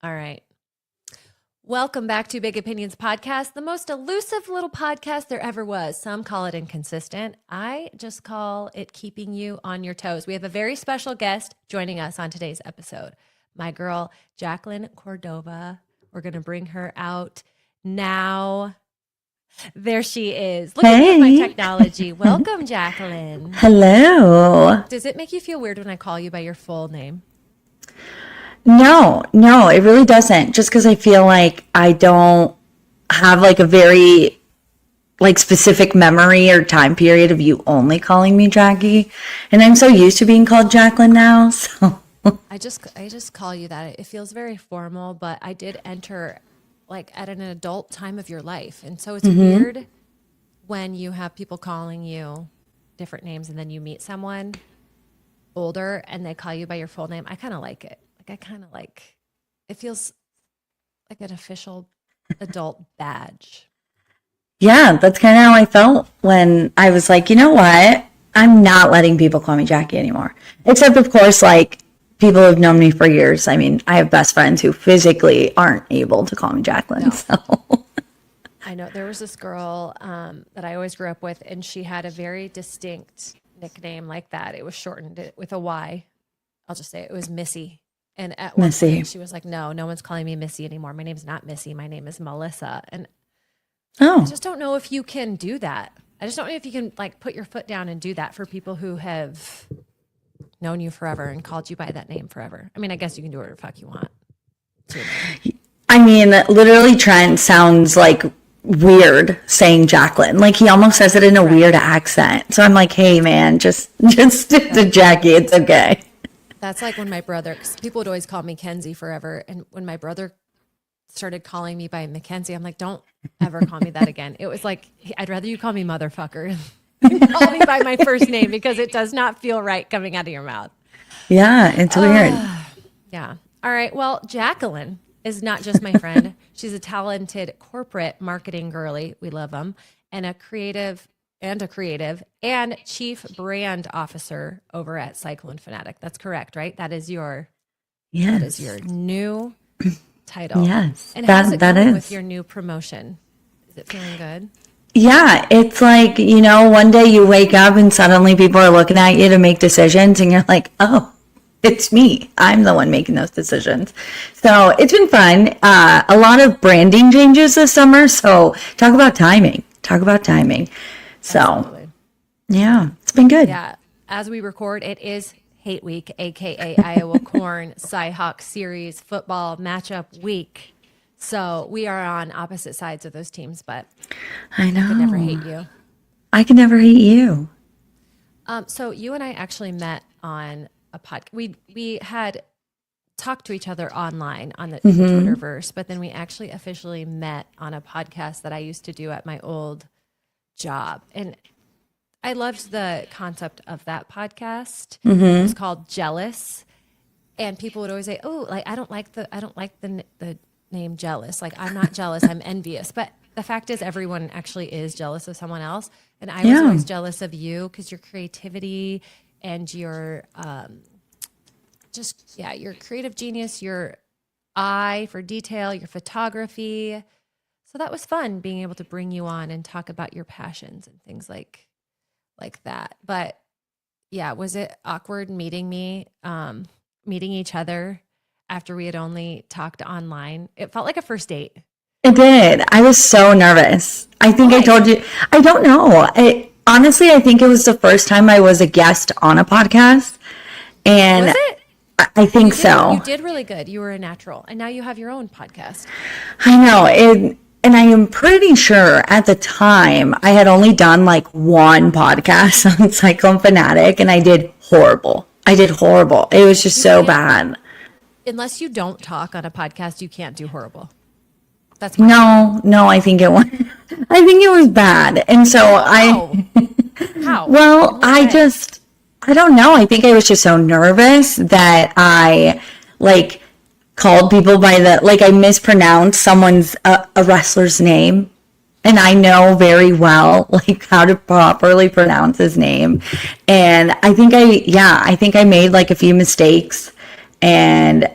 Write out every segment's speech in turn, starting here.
All right. Welcome back to Big Opinions Podcast, the most elusive little podcast there ever was. Some call it inconsistent. I just call it keeping you on your toes. We have a very special guest joining us on today's episode. My girl, Jacqueline Cordova. We're going to bring her out now. There she is. Look at my technology. Welcome, Jacqueline. Hello. Does it make you feel weird when I call you by your full name? No, it really doesn't. Just because I feel like I don't have like a very like specific memory or time period of you only calling me Jackie. And I'm so used to being called Jacqueline now. So I just call you that. It feels very formal, but I did enter like at an adult time of your life. And so it's weird when you have people calling you different names and then you meet someone older and they call you by your full name. I kind of like it. It feels like an official adult badge. yeah, that's kind of how I felt when I was like, you know what? I'm not letting people call me Jackie anymore. Except of course, like people have known me for years. I mean, I have best friends who physically aren't able to call me Jacqueline. No. So I know there was this girl that I always grew up with, and she had a very distinct nickname like that. It was shortened with a Y. I'll just say it was Missy. And at one point she was like, no one's calling me Missy anymore. My name's not Missy. My name is Melissa. And I just don't know if you can do that. I just don't know if you can like put your foot down and do that for people who have known you forever and called you by that name forever. I mean, I guess you can do whatever the fuck you want. I mean, literally Trent sounds like weird saying Jacqueline. Like he almost says it in a weird accent. So I'm like, hey man, just stick to Jackie. It's okay. That's like when my brother, 'cause people would always call me Kenzie forever. And when my brother started calling me by Mackenzie, I'm like, don't ever call me that again. It was like, I'd rather you call me motherfucker than call me by my first name because it does not feel right coming out of your mouth. Yeah, it's weird. Yeah. All right. Well, Jacqueline is not just my friend. She's a talented corporate marketing girly. We love them. And a creative and chief brand officer over at Cyclone Fanatic. That's correct, right? That is your new title. Yes. And how's it going with your new promotion? Is it feeling good? Yeah, it's like, one day you wake up and suddenly people are looking at you to make decisions and you're like, oh, it's me. I'm the one making those decisions. So it's been fun. A lot of branding changes this summer. So talk about timing. So, absolutely. Yeah, it's been good. Yeah. As we record, it is Hate Week, a.k.a. Iowa Corn CyHawk Series football matchup week. So we are on opposite sides of those teams, but I know. I could never hate you. I can never hate you. So you and I actually met on a podcast. We had talked to each other online on the Twitterverse, but then we actually officially met on a podcast that I used to do at my old job. And I loved the concept of that podcast. It was called Jealous. And people would always say, oh, like, I don't like the name Jealous. Like, I'm not jealous, I'm envious. But the fact is everyone actually is jealous of someone else. And I was always jealous of you because your creativity and your your creative genius, your eye for detail, your photography. So that was fun being able to bring you on and talk about your passions and things like that. But yeah, was it awkward meeting each other after we had only talked online? It felt like a first date. It did. I was so nervous. I think I told you, I don't know. Honestly, I think it was the first time I was a guest on a podcast. And was it? I think so. You did really good. You were a natural. And now you have your own podcast. I know. And I am pretty sure at the time I had only done like one podcast on Cyclone Fanatic and I did horrible. It was just so bad. Unless you don't talk on a podcast, you can't do horrible. That's no, I think it was bad. And so How? Well, I don't know. I think I was just so nervous that I like called people by I mispronounced someone's a wrestler's name, and I know very well like how to properly pronounce his name, and I think I made like a few mistakes, and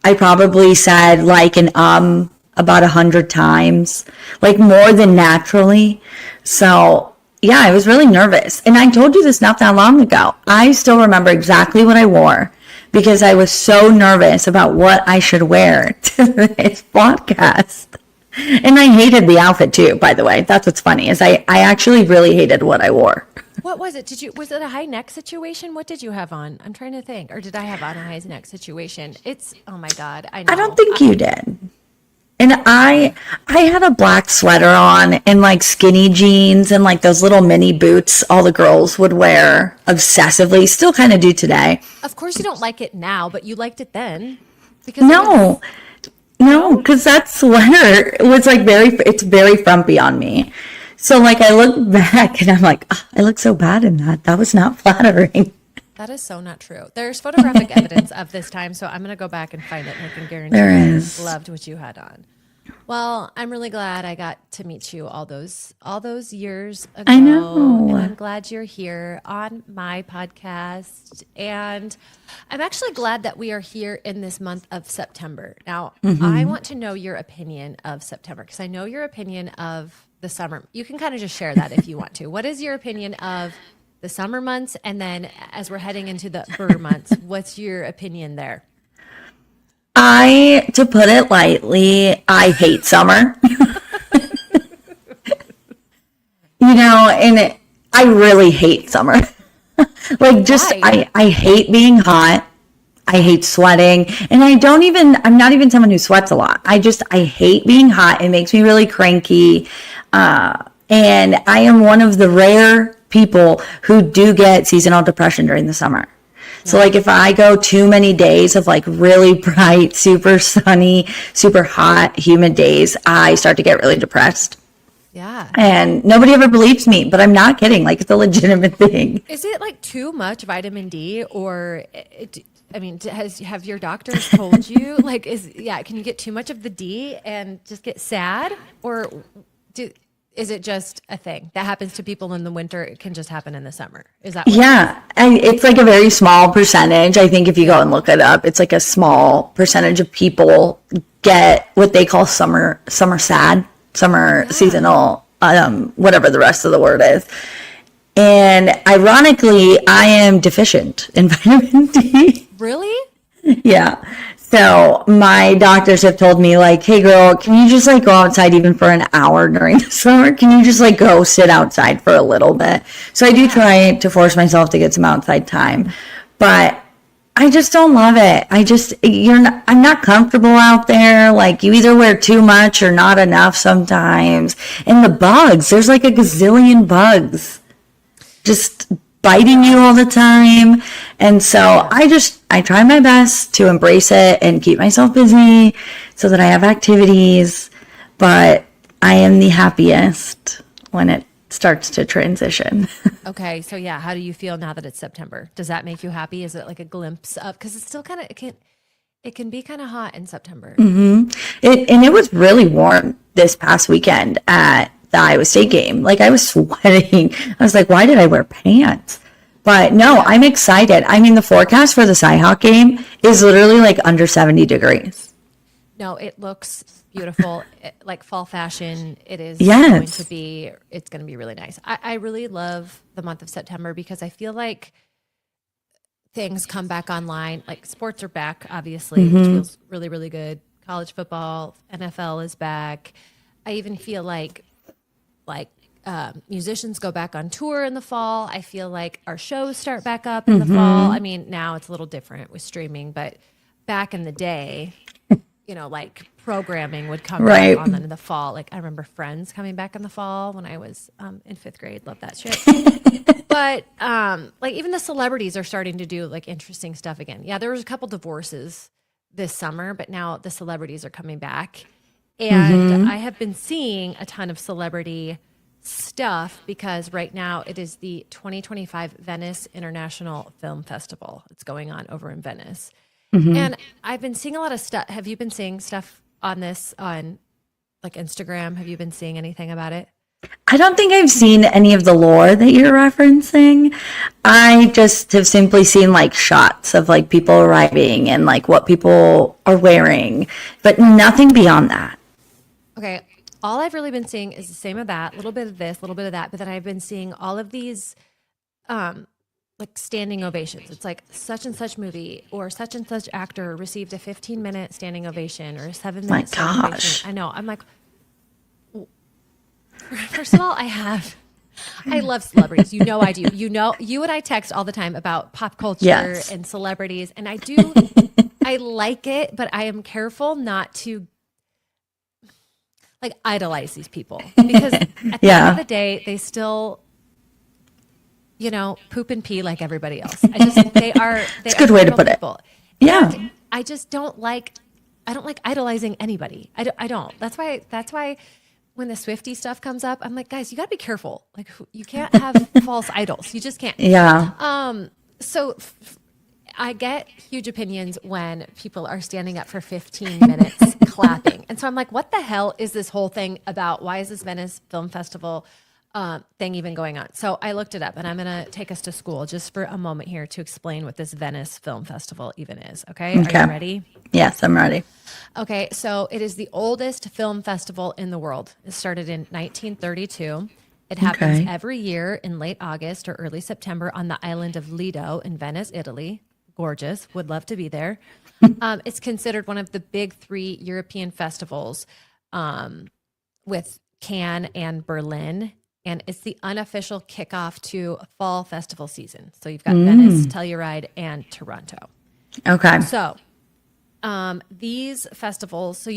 I probably said like an about 100 times, like more than naturally. So yeah, I was really nervous. And I told you this not that long ago. I still remember exactly what I wore because I was so nervous about what I should wear to this podcast. And I hated the outfit too, by the way. That's what's funny is I actually really hated what I wore. What was it? Was it a high neck situation? What did you have on? I'm trying to think. Or did I have on a high neck situation? Oh my God, I know. I don't think you did. And I had a black sweater on and like skinny jeans and like those little mini boots all the girls would wear obsessively, still kind of do today. Of course you don't like it now, but you liked it then. Because No, because that sweater was like it's very frumpy on me. So like I look back and I'm like, oh, I look so bad in that. That was not flattering. That is so not true. There's photographic evidence of this time, so I'm going to go back and find it, and I can guarantee there is. I loved what you had on. Well, I'm really glad I got to meet you all those years ago. I know. And I'm glad you're here on my podcast. And I'm actually glad that we are here in this month of September. Now, I want to know your opinion of September because I know your opinion of the summer. You can kind of just share that if you want to. What is your opinion of the summer months? And then as we're heading into the burr months, what's your opinion there? To put it lightly, I hate summer. And I really hate summer. Like just, I hate being hot. I hate sweating. And I'm not even someone who sweats a lot. I hate being hot. It makes me really cranky. And I am one of the rare people who do get seasonal depression during the summer. So like if I go too many days of like really bright, super sunny, super hot, humid days, I start to get really depressed. Yeah. And nobody ever believes me, but I'm not kidding. Like it's a legitimate thing. Is it like too much vitamin D or have your doctors told you like, can you get too much of the D and just get sad or is it just a thing that happens to people in the winter? It can just happen in the summer. Is that what it's like a very small percentage. I think if you go and look it up, it's like a small percentage of people get what they call summer sad, seasonal, whatever the rest of the word is. And ironically, I am deficient in vitamin D. Really? Yeah. So my doctors have told me like, hey girl, can you just like go outside even for an hour during the summer? Can you just like go sit outside for a little bit? So I do try to force myself to get some outside time, but I just don't love it. I'm not comfortable out there. Like you either wear too much or not enough sometimes. And the bugs, there's like a gazillion bugs just biting you all the time. And so I try my best to embrace it and keep myself busy so that I have activities, but I am the happiest when it starts to transition. Okay. So how do you feel now that it's September? Does that make you happy? Is it like a glimpse of, cause it's still kind of, it can be kind of hot in September. Mm-hmm. It was really warm this past weekend at the Iowa State game. Like I was sweating. I was like, why did I wear pants? But no, I'm excited. I mean, the forecast for the CyHawk game is literally like under 70 degrees. No, it looks beautiful. Like fall fashion. It is it's going to be really nice. I really love the month of September because I feel like things come back online. Like sports are back, obviously, which feels really, really good. College football, NFL is back. I even feel like musicians go back on tour in the fall. I feel like our shows start back up in the fall. I mean, now it's a little different with streaming, but back in the day, like programming would come back on in the fall. Like I remember Friends coming back in the fall when I was in 5th grade. Love that shit. But like even the celebrities are starting to do like interesting stuff again. Yeah, there was a couple divorces this summer, but now the celebrities are coming back. And I have been seeing a ton of celebrity stuff because right now it is the 2025 Venice International Film Festival. It's going on over in Venice. And I've been seeing a lot of stuff. Have you been seeing stuff on this on like Instagram? Have you been seeing anything about it? I don't think I've seen any of the lore that you're referencing. I just have simply seen like shots of like people arriving and like what people are wearing, but nothing beyond that. Okay. All I've really been seeing is the same of that, a little bit of this, a little bit of that, but then I've been seeing all of these like standing ovations. It's like such and such movie or such and such actor received a 15-minute standing ovation or a 7-minute My standing gosh. ovation. I know. I'm like, first of all, I love celebrities. You know I do. You know, you and I text all the time about pop culture Yes. and celebrities, and I like it, but I am careful not to like idolize these people because at the end Yeah. of the day, they still, poop and pee like everybody else. They are It's a good way to put it. people. Yeah. And I just I don't like idolizing anybody. I don't. That's why when the Swiftie stuff comes up, I'm like, guys, you got to be careful. Like, you can't have false idols. You just can't. Yeah. So I get huge opinions when people are standing up for 15 minutes clapping. And so I'm like, what the hell is this whole thing about? Why is this Venice Film Festival thing even going on? So I looked it up, and I'm going to take us to school just for a moment here to explain what this Venice Film Festival even is. Okay. Are Okay. you ready? Yes, I'm ready. Okay, so it is the oldest film festival in the world. It started in 1932. It happens Okay. every year in late August or early September on the island of Lido in Venice, Italy. Gorgeous. Would love to be there. It's considered one of the big three European festivals with Cannes and Berlin. And it's the unofficial kickoff to fall festival season. So you've got Venice, Telluride, and Toronto. Okay. So these festivals, so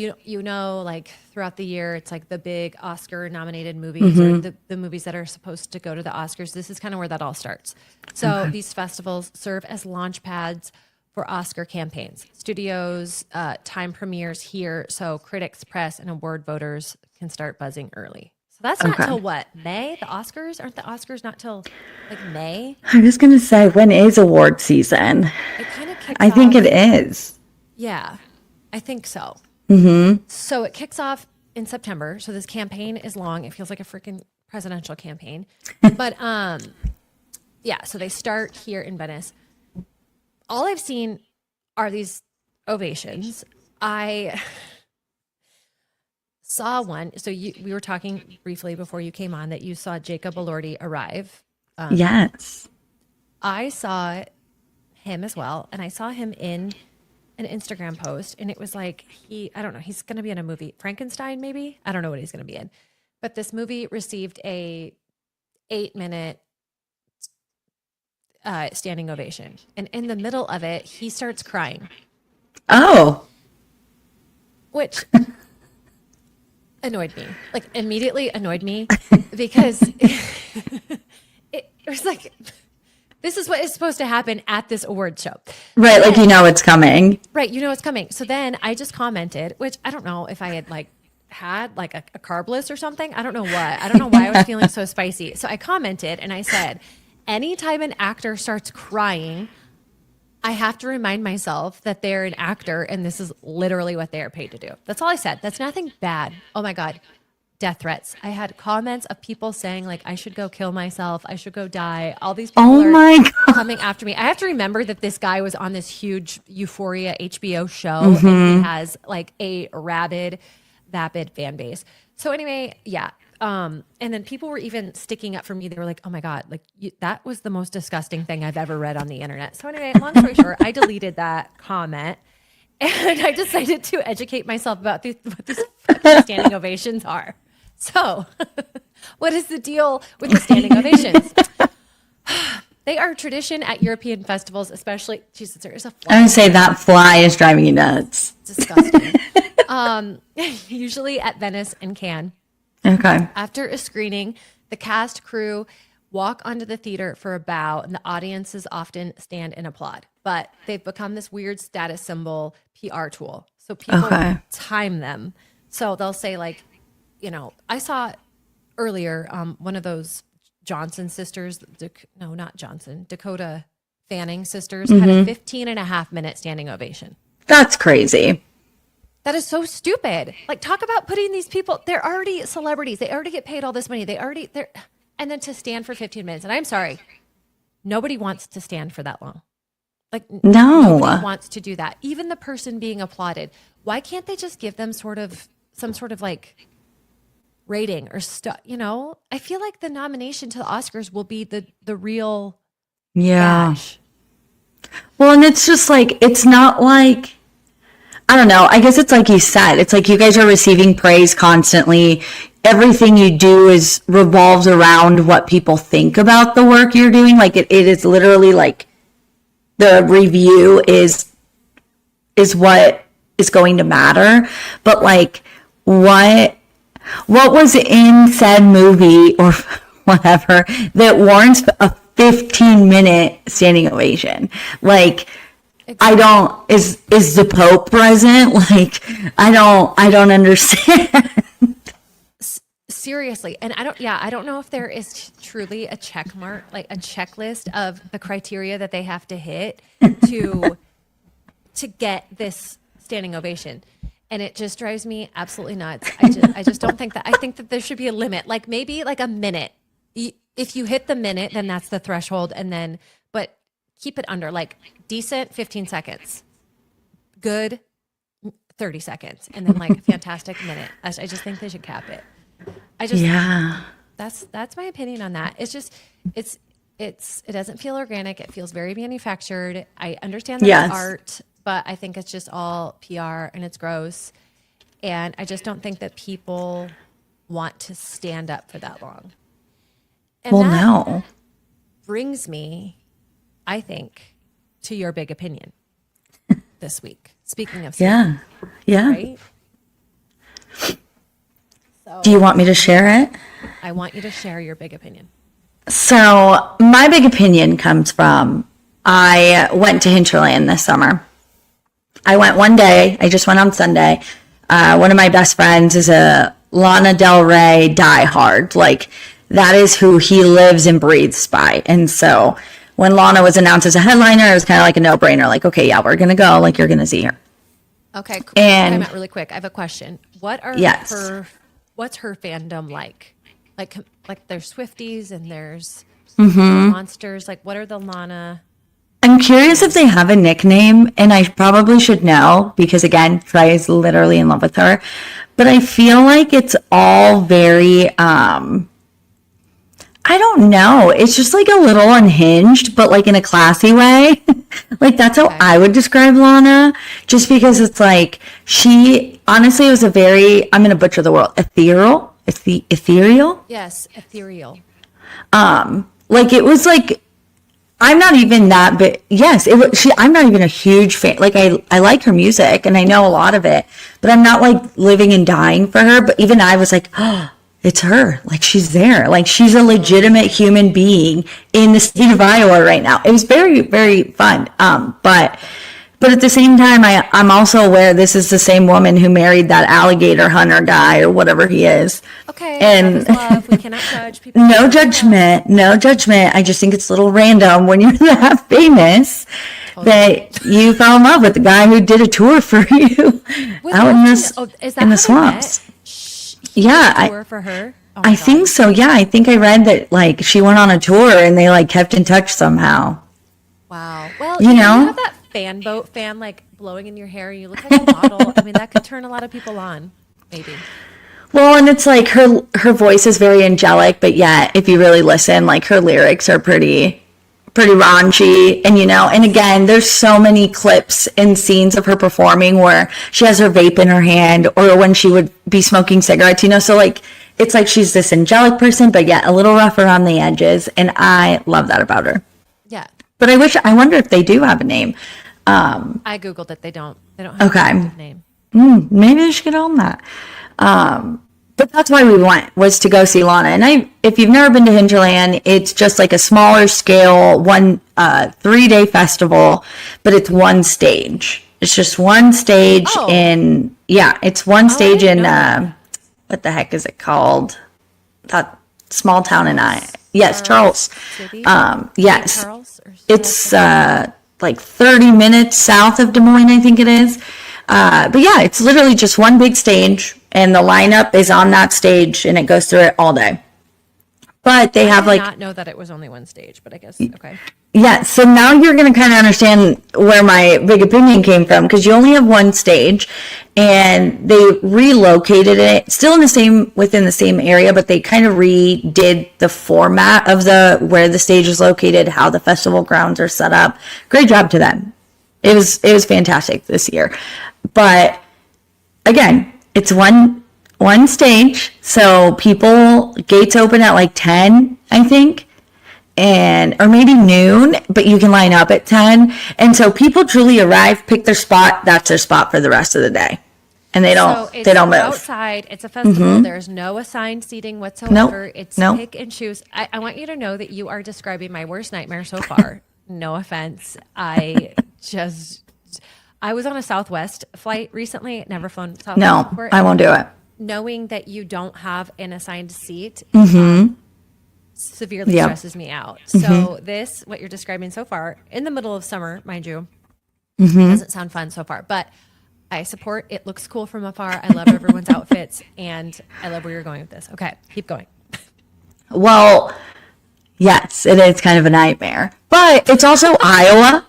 like throughout the year, it's like the big Oscar nominated movies or the movies that are supposed to go to the Oscars. This is kind of where that all starts. So these festivals serve as launch pads for Oscar campaigns. Studios, time premieres here, so critics, press, and award voters can start buzzing early. So that's not till what? May? The Oscars? Aren't the Oscars not till like May? I was going to say, when is award season? It kind of kicks I think off. it is. Yeah, I think so. So it kicks off in September. So this campaign is long. It feels like a freaking presidential campaign. But yeah, so they start here in Venice. All I've seen are these ovations. I saw one. So we were talking briefly before you came on that you saw Jacob Elordi arrive. Yes. I saw him as well, and I saw him in an Instagram post, and it was like I don't know, he's going to be in a movie, Frankenstein maybe? I don't know what he's going to be in. But this movie received a 8-minute standing ovation. And in the middle of it, he starts crying, Oh, which annoyed me. Like immediately annoyed me because it was like, this is what is supposed to happen at this award show. right. Like, it's coming. Right, it's coming. So then I just commented, which I don't know if I had had a carb list or something. I don't know what. I don't know why I was feeling so spicy. So I commented and I said, anytime an actor starts crying, I have to remind myself that they're an actor and this is literally what they are paid to do. That's all I said. That's nothing bad. Oh my God. Death threats. I had comments of people saying like, I should go kill myself. I should go die. All these people Oh are my God. coming after me. I have to remember that this guy was on this huge Euphoria HBO show and he has like a rabid fan base. So anyway, yeah. And then people were even sticking up for me. They were like, oh my God, like that was the most disgusting thing I've ever read on the internet. So anyway, long story short, I deleted that comment and I decided to educate myself about what these fucking standing ovations are. So what is the deal with the standing ovations? They are a tradition at European festivals, especially, Jesus, there is a fly. I would say that fly is driving you nuts. Disgusting. Usually at Venice and Cannes. Okay. After a screening, the cast crew walk onto the theater for a bow, and the audiences often stand and applaud. But they've become this weird status symbol PR tool. So people time them. So they'll say like, I saw earlier one of those Johnson sisters, no, not Johnson, Dakota Fanning sisters had a 15 and a half minute standing ovation. That's crazy. That is so stupid. Like, talk about putting these people, they're already celebrities. They already get paid all this money. And then to stand for 15 minutes. And I'm sorry, nobody wants to stand for that long. Like, No. nobody wants to do that. Even the person being applauded. Why can't they just give them some sort of like rating or stuff? You know, I feel like the nomination to the Oscars will be the real Yeah. badge. Well, and it's just like, it's not like, I don't know. I guess it's like you said, it's like you guys are receiving praise constantly. Everything you do revolves around what people think about the work you're doing. Like it is literally like the review is what is going to matter. But like what was in said movie or whatever that warrants a 15-minute standing ovation? Like, Exactly. is the Pope present? Like, I don't understand. Seriously. And I don't know if there is truly a check mark, like a checklist of the criteria that they have to hit to get this standing ovation. And it just drives me absolutely nuts. I just don't think that. I think that there should be a limit, like maybe like a minute. If you hit the minute, then that's the threshold. But keep it under, like, decent 15 seconds, good 30 seconds, and then like fantastic minute. I just think they should cap it. Yeah. That's my opinion on that. It's just it doesn't feel organic. It feels very manufactured. I understand that Yes. it's art, but I think it's just all PR and it's gross. And I just don't think that people want to stand up for that long. And Well, that no. brings me, I think, to your big opinion this week. Speaking of Yeah. Yeah. right? So Do you want me to share it? I want you to share your big opinion. So my big opinion comes from, I went to Hinterland this summer. I went one day. I just went on Sunday. One of my best friends is a Lana Del Rey diehard. Like, that is who he lives and breathes by. And so when Lana was announced as a headliner, it was kind of like a no-brainer. Like, okay, yeah, we're going to go. Like, you're going to see her. Okay, cool. And- Time out really quick. I have a question. Yes. What's her fandom like? Like there's Swifties and there's Mm-hmm. monsters. Like, what are the Lana? I'm curious if they have a nickname, and I probably should know because, again, Trey is literally in love with her. But I feel like it's all very, I don't know. It's just like a little unhinged, but like in a classy way. Like, that's how Okay. I would describe Lana, just because it's like she honestly was a very, I'm going to butcher the word, ethereal. Yes, ethereal. Like, it was like, I'm not even that, but yes, it was, I'm not even a huge fan. Like, I like her music and I know a lot of it, but I'm not like living and dying for her. But even I was like, oh, it's her. Like, she's there. Like, she's a legitimate human being in the state of Iowa right now. It was very, very fun. But at the same time, I'm also aware this is the same woman who married that alligator hunter guy or whatever he is. Okay, And- love is love. We cannot judge people. No judgment, no judgment. I just think it's a little random when you're that famous that you fell in love with the guy who did a tour for you out in Is that in how the they swamps. met? He Yeah, did a tour for her. Oh my I God. think so. Yeah, I think I read that like she went on a tour and they like kept in touch somehow. Wow. Well, You know? you have that fan like blowing in your hair. You look like a model. I mean, that could turn a lot of people on. Maybe. Well, and it's like her voice is very angelic, but yet if you really listen, like her lyrics are pretty raunchy. And and again, there's so many clips and scenes of her performing where she has her vape in her hand or when she would be smoking cigarettes, so like it's like she's this angelic person, but yet a little rough around the edges, and I love that about her. Yeah. But I wonder if they do have a name. I Googled it. They don't have Okay. a active name. Maybe I should get on that. But that's why we went, was to go see Lana. And if you've never been to Hinterland, it's just like a smaller scale, 3-day festival, but it's one stage. It's just one stage Oh. it's one stage didn't in, know that. what the heck is it called? That small town in Yes, Charles. City? Yes. Charles? Or It's like 30 minutes south of Des Moines, I think it is. But yeah, it's literally just one big stage, and the lineup is on that stage, and it goes through it all day. But they have I did like, not know that it was only one stage, but I guess, okay. yeah, so now you're going to kind of understand where my big opinion came from, because you only have one stage, and they relocated it still within the same area, but they kind of redid the format of where the stage is located, how the festival grounds are set up. Great job to them. It was fantastic this year. But again, it's one stage, so gates open at like 10, I think, or maybe noon, but you can line up at 10. And so people truly arrive, pick their spot, that's their spot for the rest of the day. And they don't move. Outside, it's a festival. There's no assigned seating whatsoever. Nope. It's Nope. pick and choose. I want you to know that you are describing my worst nightmare so far. No offense. I was on a Southwest flight recently. Never flown Southwest No, before. I won't do it. Knowing that you don't have an assigned seat Mm-hmm. severely Yep. stresses me out. So what you're describing so far, in the middle of summer, mind you, Mm-hmm. doesn't sound fun so far. But I support. It looks cool from afar. I love everyone's outfits, and I love where you're going with this. Okay, keep going. Well, yes, it is kind of a nightmare, but it's also Iowa.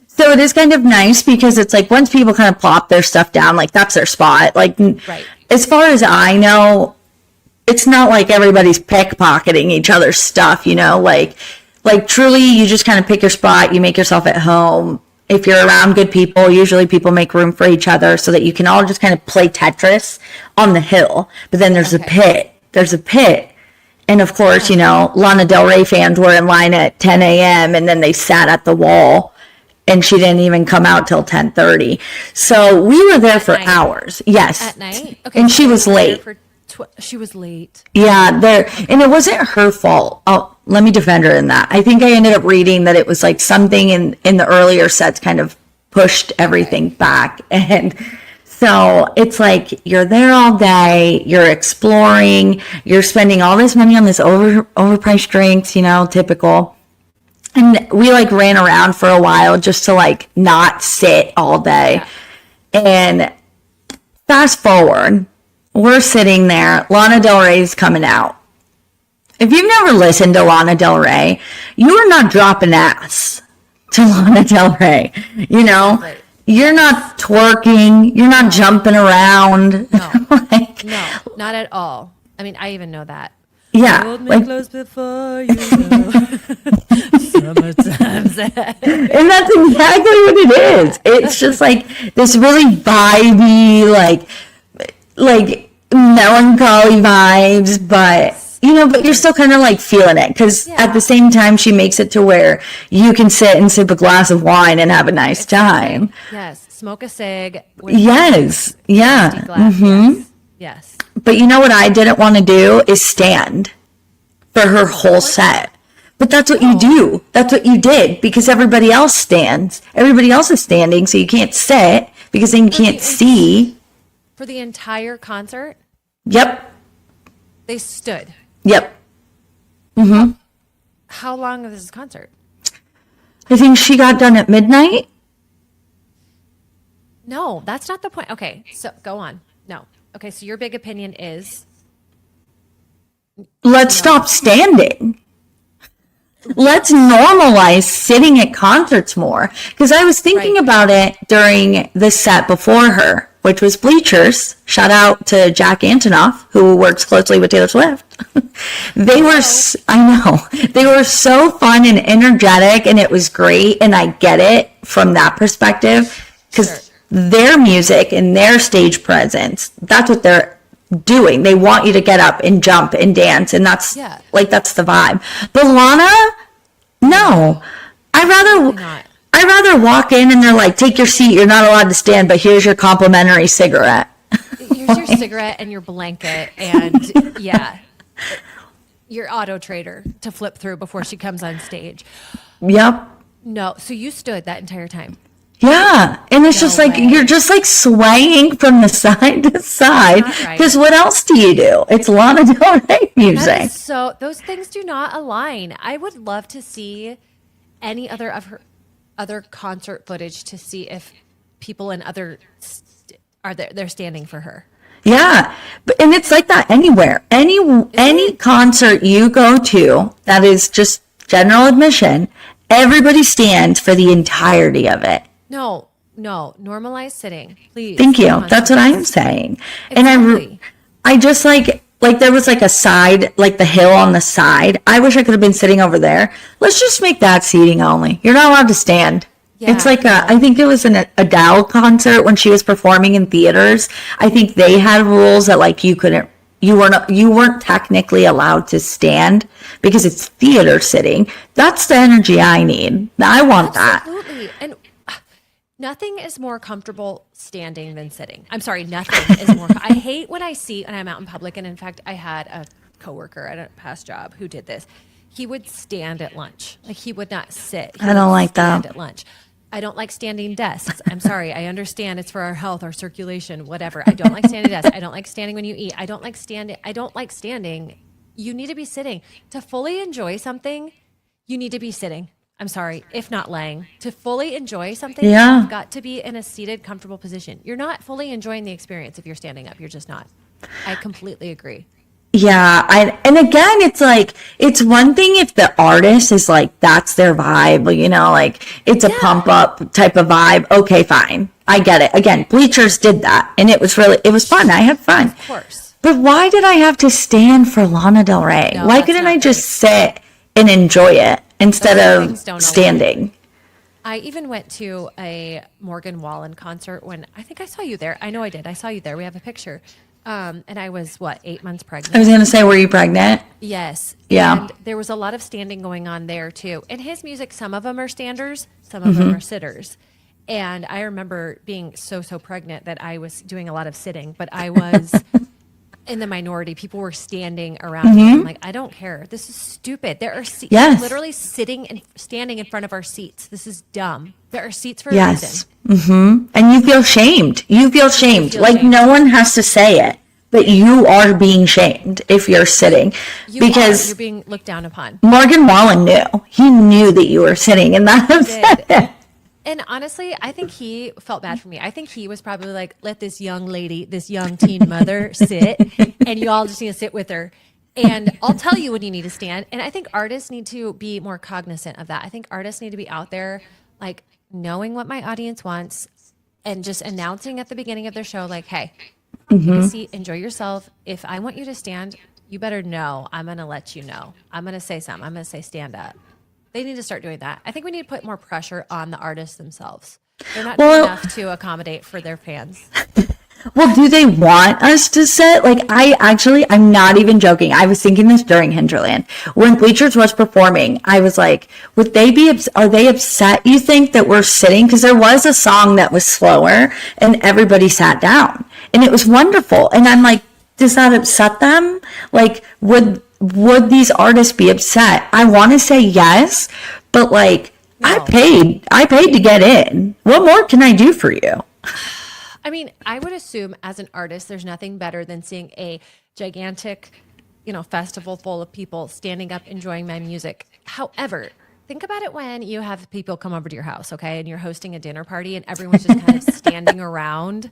So it is kind of nice because it's like once people kind of plop their stuff down, like that's their spot. Like, Right. As far as I know, it's not like everybody's pickpocketing each other's stuff, like truly you just kind of pick your spot, you make yourself at home. If you're around good people, usually people make room for each other so that you can all just kind of play Tetris on the hill. But then there's a pit. And of course, Lana Del Rey fans were in line at 10 a.m. and then they sat at the wall, and she didn't even come out till 10:30. So we were there for hours. Yes. At night? Okay. And she was late. She was late. Yeah, and it wasn't her fault. Oh, let me defend her in that. I think I ended up reading that it was like something in the earlier sets kind of pushed everything back. And so it's like you're there all day, you're exploring, you're spending all this money on this overpriced drinks, typical. And we like ran around for a while just to like not sit all day. Yeah. And fast forward, we're sitting there, Lana Del Rey's coming out. If you've never listened to Lana Del Rey, you are not dropping ass to Lana Del Rey. Right. You're not twerking, you're not jumping around. No, no, not at all. I mean, I even know that. Yeah. Hold me close before you know. Summertime's ahead. And that's exactly what it is. It's just like this really vibey, like melancholy vibes, but but you're still kind of like feeling it because at the same time she makes it to where you can sit and sip a glass of wine and have a nice time. Yes, smoke a cig. With Yes, yeah. Mm-hmm. Yes. But you know what I didn't want to do is stand for her whole set. But that's what you do. That's what you did because everybody else stands. Everybody else is standing, so you can't sit because then you can't see. For the entire concert? Yep. They stood. Yep. Mm-hmm. How long was this concert? I think she got done at midnight. No, that's not the point. Okay, so go on. No. Okay, so your big opinion is? Let's stop standing. Let's normalize sitting at concerts more. Because I was thinking about it during the set before her, which was Bleachers. Shout out to Jack Antonoff, who works closely with Taylor Swift. They were so fun and energetic, and it was great. And I get it from that perspective because their music and their stage presence, that's what they're doing. They want you to get up and jump and dance, and that's that's the vibe. But Lana, no. I'd rather walk in and they're like, take your seat, you're not allowed to stand, but here's your complimentary cigarette. Here's your cigarette and your blanket and your auto trader to flip through before she comes on stage. Yep. No, so you stood that entire time. Yeah, and it's just like you're just like swaying from the side to side because what else do you do? It's Lana Del Rey music. So those things do not align. I would love to see any other of her other concert footage to see if people in other they're standing for her. Yeah, and it's like that anywhere. Any concert you go to that is just general admission, everybody stands for the entirety of it. No, normalize sitting, please. Thank you. That's what I'm saying. Exactly. And I just like there was like a side, like the hill on the side. I wish I could have been sitting over there. Let's just make that seating only. You're not allowed to stand. Yeah. It's like I think it was an Adele concert when she was performing in theaters. I think they had rules that like you weren't technically allowed to stand because it's theater sitting. That's the energy I need. I want that. Absolutely. And nothing is more comfortable standing than sitting. I'm sorry, nothing is more. I hate when I see, and I'm out in public, and in fact, I had a coworker at a past job who did this. He would stand at lunch. Like, he would not sit. I don't like that. At lunch. I don't like standing desks. I'm sorry. I understand it's for our health, our circulation, whatever. I don't like standing desks. I don't like standing when you eat. I don't like standing. You need to be sitting. To fully enjoy something, you need to be sitting. I'm sorry, if not laying. To fully enjoy something, you've got to be in a seated, comfortable position. You're not fully enjoying the experience if you're standing up. You're just not. I completely agree. Yeah, and again, it's like, it's one thing if the artist is like, that's their vibe, like it's a pump up type of vibe. Okay, fine. I get it. Again, Bleachers did that and it was fun. I had fun. Of course. But why did I have to stand for Lana Del Rey? No, why couldn't I just sit and enjoy it instead of standing? I even went to a Morgan Wallen concert when I think I saw you there. I know I did. I saw you there. We have a picture. And I was 8 months pregnant. I was going to say, were you pregnant? Yes. Yeah. And there was a lot of standing going on there too. And his music, some of them are standers, some of them are sitters. And I remember being so pregnant that I was doing a lot of sitting, but I was in the minority. People were standing around me. I'm like, I don't care. This is stupid. There are seats literally sitting and standing in front of our seats. This is dumb. There are seats for a reason. And you feel shamed. Like no one has to say it, but you are being shamed if you're sitting because you're being looked down upon. Morgan Wallen knew. He knew that you were sitting, and that upset him. And honestly, I think he felt bad for me. I think he was probably like, let this young lady, this young teen mother sit, and you all just need to sit with her. And I'll tell you when you need to stand. And I think artists need to be more cognizant of that. I think artists need to be out there, like, knowing what my audience wants and just announcing at the beginning of their show, like, hey, take a seat, enjoy yourself. If I want you to stand, you better know. I'm going to let you know. I'm going to say something. I'm going to say stand up. They need to start doing that. I think we need to put more pressure on the artists themselves. They're not doing enough to accommodate for their fans. Well, do they want us to sit? Like, I'm not even joking. I was thinking this during Hinterland. When Bleachers was performing, I was like, are they upset, you think, that we're sitting? Because there was a song that was slower and everybody sat down. And it was wonderful. And I'm like, does that upset them? Like, would these artists be upset? I want to say yes, but like, no. I paid to get in. What more can I do for you? I mean, I would assume as an artist, there's nothing better than seeing a gigantic, festival full of people standing up, enjoying my music. However, think about it when you have people come over to your house, okay, and you're hosting a dinner party and everyone's just kind of standing around.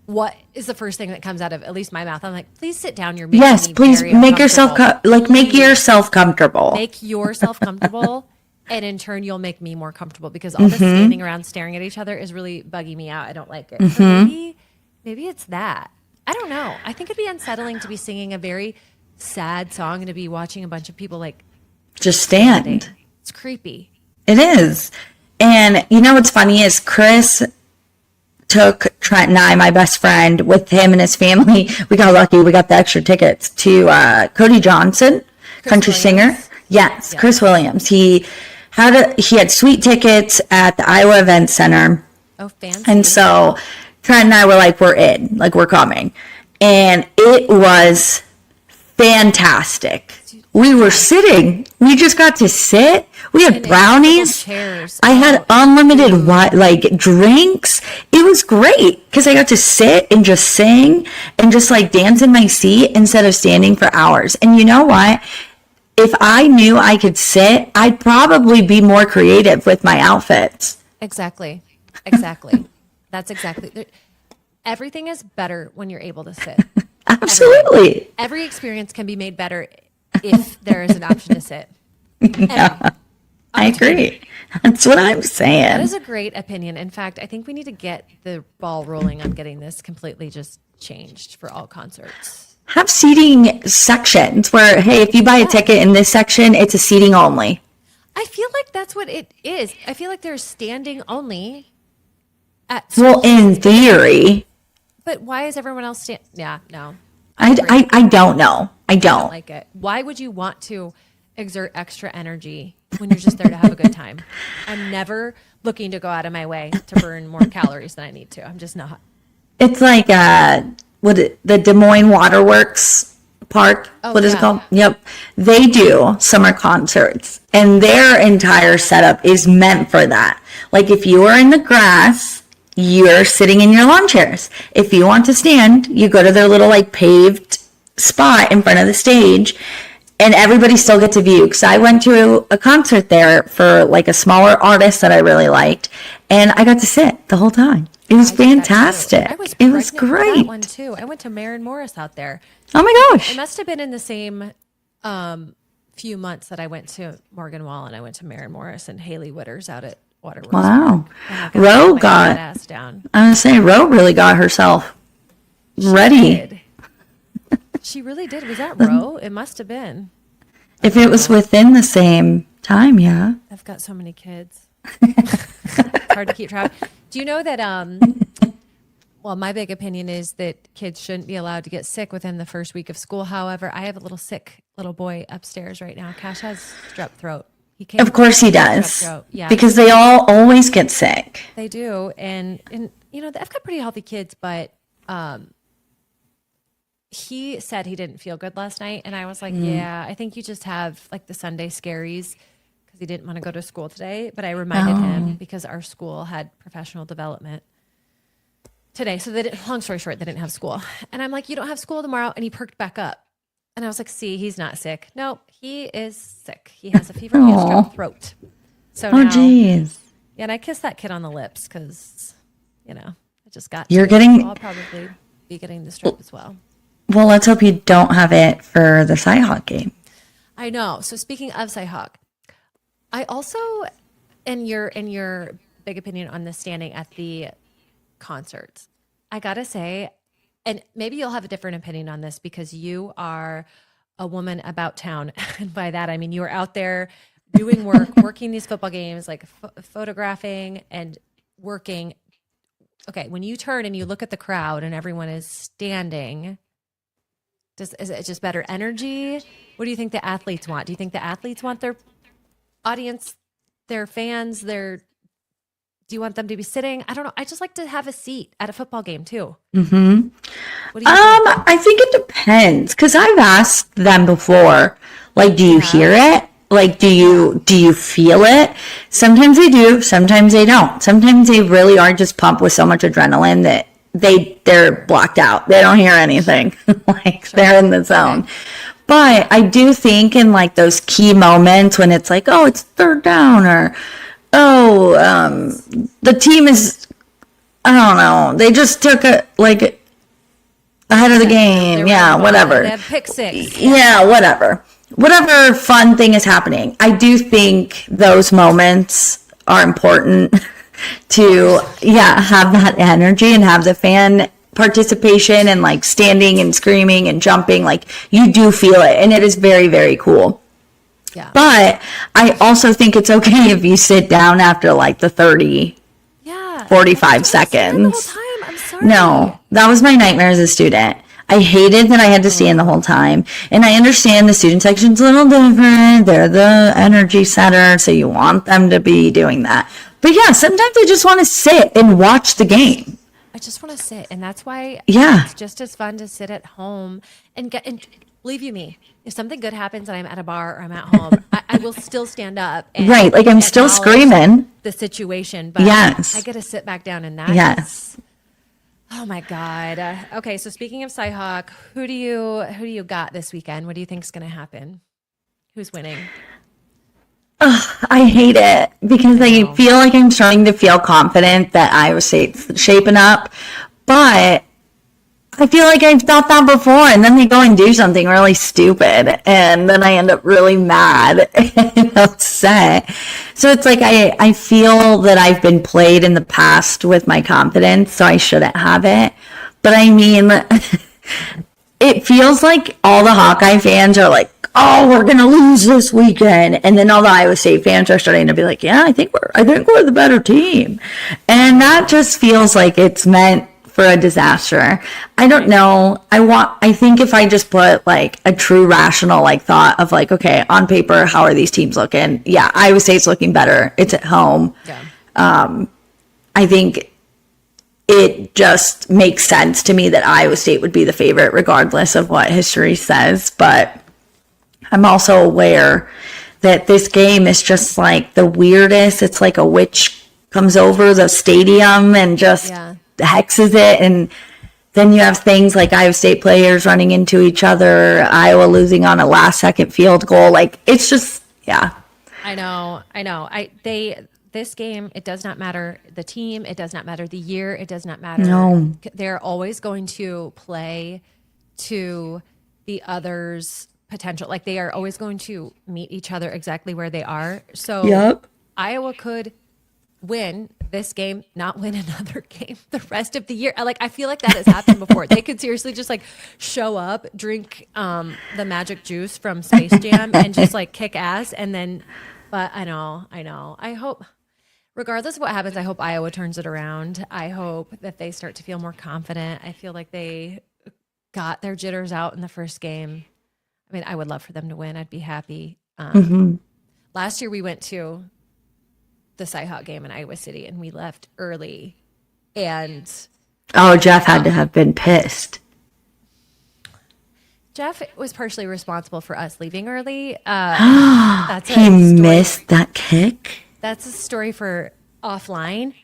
What is the first thing that comes out of at least my mouth? I'm like, please sit down. You're making me please very make yourself make yourself comfortable. Make yourself comfortable. And in turn, you'll make me more comfortable because all this standing around staring at each other is really bugging me out. I don't like it. So maybe it's that. I don't know. I think it'd be unsettling to be singing a very sad song and to be watching a bunch of people like just stand. It's creepy. It is. And what's funny is Chris took Trent and I, my best friend, with him and his family. We got lucky. We got the extra tickets to Cody Johnson, country singer. Yes, Chris Williams. He had sweet tickets at the Iowa Event Center. Oh, fancy. And so Trent and I were like, we're in, like we're coming. And it was fantastic. We were sitting. We just got to sit. We had brownies. Chairs. I had unlimited drinks. It was great because I got to sit and just sing and just like dance in my seat instead of standing for hours. And you know what? If I knew I could sit, I'd probably be more creative with my outfits. Exactly. That's exactly. everything is better when you're able to sit. Absolutely. Every experience can be made better if there is an option to sit. Yeah, I agree. That's what I'm saying. That is a great opinion. In fact, I think we need to get the ball rolling on getting this completely just changed for all concerts. Have seating sections where, hey, if you buy a ticket in this section, it's a seating only. I feel like that's what it is. I feel like there's standing only at Well, in theory. But why is everyone else Yeah, no. I don't know. I don't like it. Why would you want to exert extra energy when you're just there to have a good time? I'm never looking to go out of my way to burn more calories than I need to. I'm just not. It's like the Des Moines Waterworks Park. What is it called? Yep. They do summer concerts, and their entire setup is meant for that. Like if you are in the grass, you're sitting in your lawn chairs. If you want to stand, you go to their little like paved spot in front of the stage, and everybody still gets a view. Because I went to a concert there for like a smaller artist that I really liked, and I got to sit the whole time. It was fantastic. It was great. That one too. I went to Maren Morris out there. Oh my gosh! It must have been in the same few months that I went to Morgan Wallen. I went to Maren Morris and Haley Witters out at Waterworks. Wow. Ro got ass down. I was saying Ro really got herself ready. She really did. Was that Ro? It must have been. If it was within the same time, yeah. I've got so many kids. It's hard to keep track. Do you know that well, my big opinion is that kids shouldn't be allowed to get sick within the first week of school. However, I have a sick little boy upstairs right now. Cash has strep throat. Of course he does. Yeah. Because they all always get sick. They do. And you know, I've got pretty healthy kids, but he said he didn't feel good last night. And I was like, yeah, I think you just have like the Sunday scaries because he didn't want to go to school today. But I reminded him because our school had professional development today. So long story short, they didn't have school. And I'm like, you don't have school tomorrow. And he perked back up. And I was like, see, he's not sick. No, he is sick. He has a fever. He has strep throat. So now, geez. Yeah, and I kissed that kid on the lips because, you know, I just got You're getting... So I'll probably be getting the strep as well. Well, let's hope you don't have it for the CyHawk game. I know. So speaking of CyHawk, I also, in your big opinion on the standing at the concerts, I gotta say, and maybe you'll have a different opinion on this because you are a woman about town. And by that, I mean, you are out there doing work, working these football games, like photographing and working. Okay, when you turn and you look at the crowd and everyone is standing, is it just better energy? What do you think the athletes want? Do you think the athletes want their audience, their fans, do you want them to be sitting? I don't know. I just like to have a seat at a football game too. Mm-hmm. What do you think? I think it depends because I've asked them before, like, do you hear it? Like, do you feel it? Sometimes they do, sometimes they don't. Sometimes they really are just pumped with so much adrenaline that they're blocked out. They don't hear anything. They're in the zone. Okay. But I do think in like those key moments when it's like, oh, it's third down or the team is, I don't know, they just took ahead of the game. Yeah, whatever. They have pick six. Yeah, whatever fun thing is happening. I do think those moments are important to have that energy and have the fan participation and like standing and screaming and jumping. Like you do feel it, and it is very, very cool. Yeah. But I also think it's okay if you sit down after like the 45 seconds. The whole time. I'm sorry. No, that was my nightmare as a student. I hated that I had to stand the whole time. And I understand the student section's a little different. They're the energy setter, so you want them to be doing that. But yeah, sometimes I just want to sit and watch the game. I just want to sit. And that's why it's just as fun to sit at home and believe you me, if something good happens and I'm at a bar or I'm at home, I will still stand up. And right, like I'm still screaming. The situation, but I get to sit back down in that. Yes. Oh my God. Okay, so speaking of CyHawk, who do you got this weekend? What do you think is going to happen? Who's winning? I hate it because I feel like I'm starting to feel confident that I was shaping up. But I feel like I've thought that before, and then they go and do something really stupid, and then I end up really mad and upset. So it's like I feel that I've been played in the past with my confidence, so I shouldn't have it. But I mean, it feels like all the Hawkeye fans are like, oh, we're gonna lose this weekend, and then all the Iowa State fans are starting to be like, yeah, I think we're the better team, and that just feels like it's meant for a disaster. I don't know. I think if I just put like a true rational like thought of like, okay, on paper, how are these teams looking? Yeah, Iowa State's looking better. It's at home. Yeah. I think it just makes sense to me that Iowa State would be the favorite regardless of what history says. But I'm also aware that this game is just like the weirdest. It's like a witch comes over the stadium and just hexes it, and then you have things like Iowa State players running into each other, Iowa losing on a last second field goal. Like, it's just, yeah. I know. This game, it does not matter the team, it does not matter the year, it does not matter. No. They're always going to play to the other's potential. Like, they are always going to meet each other exactly where they are. So Iowa could win this game, not win another game the rest of the year. Like, I feel like that has happened before. They could seriously just like show up, drink the magic juice from Space Jam and just like kick ass, and then, but I know. I hope, regardless of what happens, I hope Iowa turns it around. I hope that they start to feel more confident. I feel like they got their jitters out in the first game. I mean, I would love for them to win. I'd be happy. Last year we went to the CyHawk game in Iowa City, and we left early. And Jeff had to have been pissed. Jeff was partially responsible for us leaving early. He missed that kick. That's a story for offline.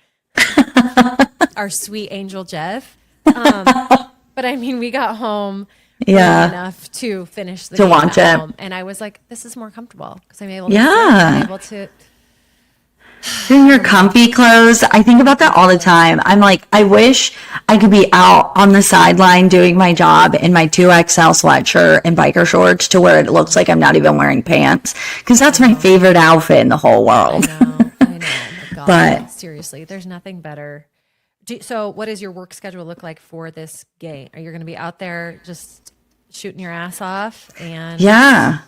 Our sweet angel Jeff. But I mean, we got home early enough to finish the game watch at it. home, and I was like, "This is more comfortable because I'm able to In your comfy clothes. I think about that all the time. I'm like, I wish I could be out on the sideline doing my job in my 2XL sweatshirt and biker shorts to where it looks like I'm not even wearing pants, because that's my favorite outfit in the whole world. I know. Oh my God. But seriously, there's nothing better. So what does your work schedule look like for this game? Are you going to be out there just shooting your ass off? And yeah,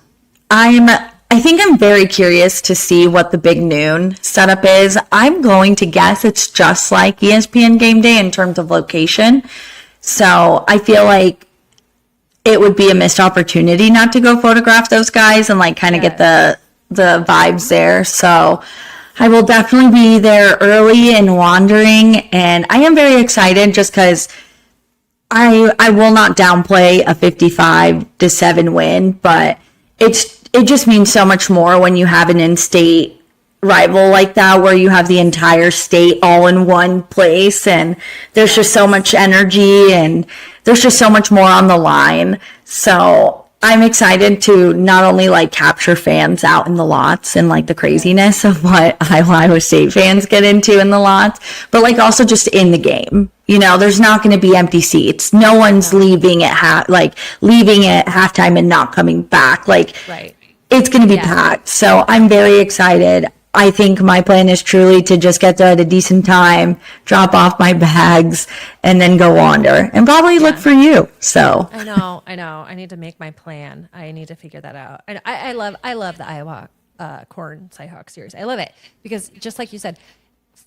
I think I'm very curious to see what the big noon setup is. I'm going to guess it's just like ESPN Game Day in terms of location. So I feel like it would be a missed opportunity not to go photograph those guys and like kind of get the vibes there. So I will definitely be there early and wandering. And I am very excited just because I will not downplay a 55-7 win, but it just means so much more when you have an in-state rival like that, where you have the entire state all in one place, and there's just so much energy and there's just so much more on the line. So I'm excited to not only like capture fans out in the lots and like the craziness of what Iowa State fans get into in the lots, but like also just in the game. You know, there's not going to be empty seats. No one's leaving at leaving at halftime and not coming back. Like, it's going to be packed. So I'm very excited. I think my plan is truly to just get there at a decent time, drop off my bags, and then go wander and probably look for you. So I know. I need to make my plan. I need to figure that out. And I love the Iowa Corn CyHawk series. I love it because, just like you said,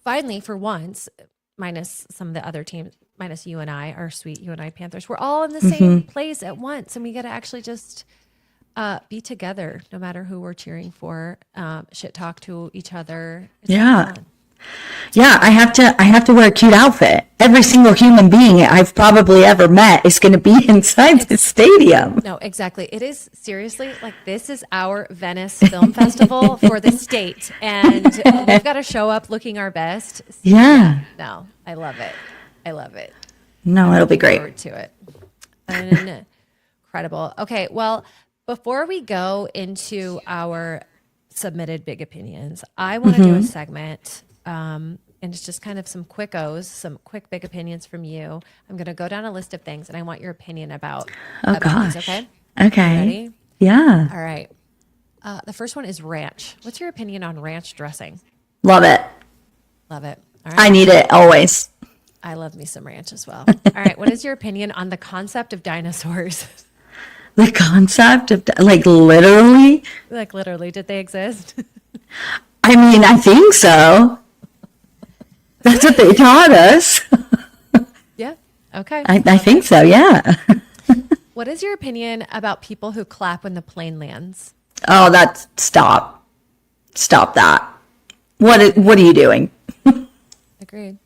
finally for once, minus some of the other teams, minus you and I, our sweet you and I Panthers, we're all in the same place at once, and we got to actually just be together, no matter who we're cheering for. Shit talk to each other. It's fun. Yeah, I have to wear a cute outfit. Every single human being I've probably ever met is going to be inside the stadium. No, exactly. It is seriously like, this is our Venice Film Festival for the state, and we've got to show up looking our best. Yeah. No, I love it. No, it'll be great. Forward to it. Incredible. Okay, well, before we go into our submitted big opinions, I want to do a segment and it's just kind of some quick big opinions from you. I'm going to go down a list of things, and I want your opinion about gosh. these, okay? Okay. You ready? Yeah. All right. The first one is ranch. What's your opinion on ranch dressing? Love it. Love it. All right. I need it always. I love me some ranch as well. All right. What is your opinion on the concept of dinosaurs? The concept of, like, literally? Like, literally, did they exist? I mean, I think so. That's what they taught us. Yeah. Okay. I think so, yeah. What is your opinion about people who clap when the plane lands? Oh, stop. Stop that. What are you doing? Agreed.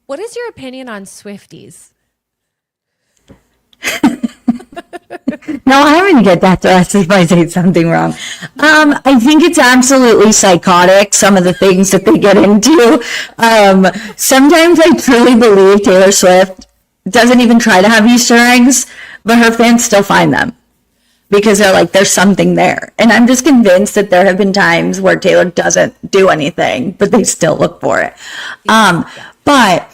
What is your opinion on Swifties? No, I haven't get that to us if I say something wrong. I think it's absolutely psychotic, some of the things that they get into. Sometimes I truly believe Taylor Swift doesn't even try to have Easter eggs, but her fans still find them because they're like, there's something there. And I'm just convinced that there have been times where Taylor doesn't do anything, but they still look for it. But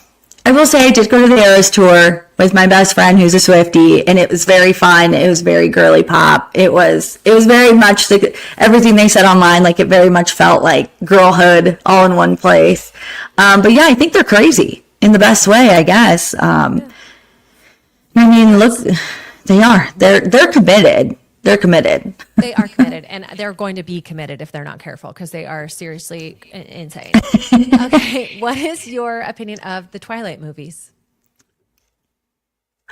I will say I did go to the Eras tour with my best friend who's a Swiftie, and it was very fun. It was very girly pop. It was very much like everything they said online, like it very much felt like girlhood all in one place. But yeah, I think they're crazy in the best way, I guess. I mean, look, they are. They're committed. They're committed. They are committed, and they're going to be committed if they're not careful because they are seriously insane. Okay, what is your opinion of the Twilight movies?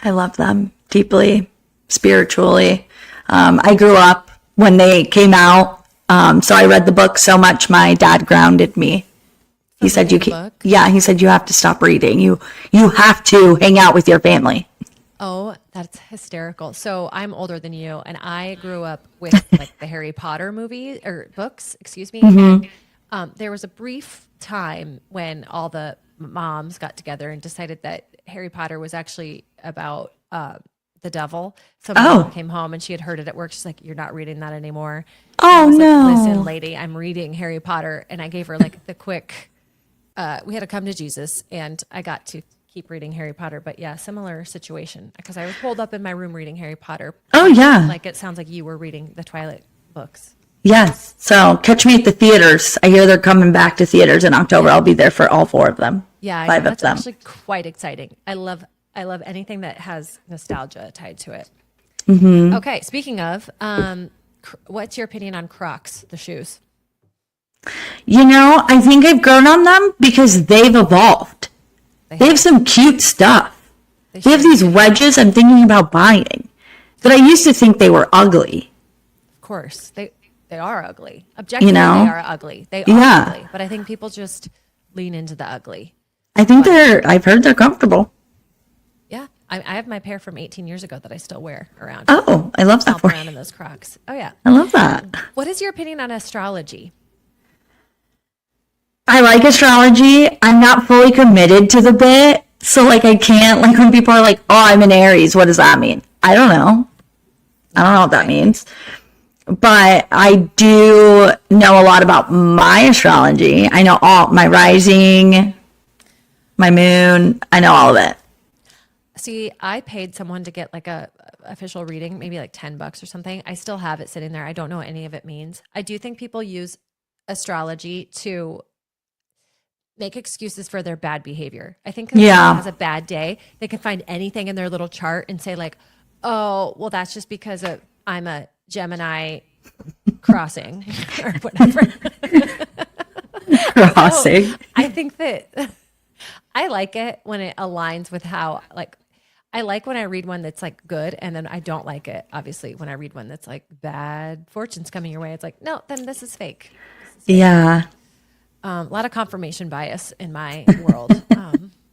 I love them deeply, spiritually. I grew up when they came out, so I read the book so much. My dad grounded me. He said, "You can't." Yeah, he said you have to stop reading. You have to hang out with your family. Oh, that's hysterical. So I'm older than you, and I grew up with like the Harry Potter movie or books, excuse me. Mm-hmm. And there was a brief time when all the moms got together and decided that Harry Potter was actually about the devil. So my mom came home and she had heard it at work. She's like, "You're not reading that anymore." Oh, I was no. like, "Listen, lady, I'm reading Harry Potter." And I gave her like the quick, we had to come to Jesus, and I got to keep reading Harry Potter. But yeah, similar situation because I was holed up in my room reading Harry Potter. Oh, yeah. Like it sounds like you were reading the Twilight books. Yes. So catch me at the theaters. I hear they're coming back to theaters in October. I'll be there for all 4 of them. Yeah, 5 of that's them. actually quite exciting. I love anything that has nostalgia tied to it. Mm-hmm. Okay, speaking of, what's your opinion on Crocs, the shoes? You know, I think I've grown on them because they've evolved. They have some cute stuff. They have these wedges I'm thinking about buying. But I used to think they were ugly. Of course. They are ugly. Objectively, they are ugly. They are ugly. But I think people just lean into the ugly. I think I've heard they're comfortable. Yeah. I have my pair from 18 years ago that I still wear around. Oh, I love that for around you. in those Crocs. Oh, yeah. I love that. What is your opinion on astrology? I like astrology. I'm not fully committed to the bit. So, like, I can't, like, when people are like, "Oh, I'm an Aries. What does that mean?" I don't know. I don't know what that means. But I do know a lot about my astrology. I know all my rising, my moon. I know all of it. See, I paid someone to get like a official reading, maybe like $10 or something. I still have it sitting there. I don't know what any of it means. I do think people use astrology to make excuses for their bad behavior. I think if someone has a bad day, they can find anything in their little chart and say like, "Oh, well, that's just because I'm a Gemini crossing or whatever." Crossing. So I think that I like it when it aligns with how, like, I like when I read one that's like good, and then I don't like it, obviously, when I read one that's like bad fortune's coming your way. It's like, no, then this is fake. Yeah. A lot of confirmation bias in my world.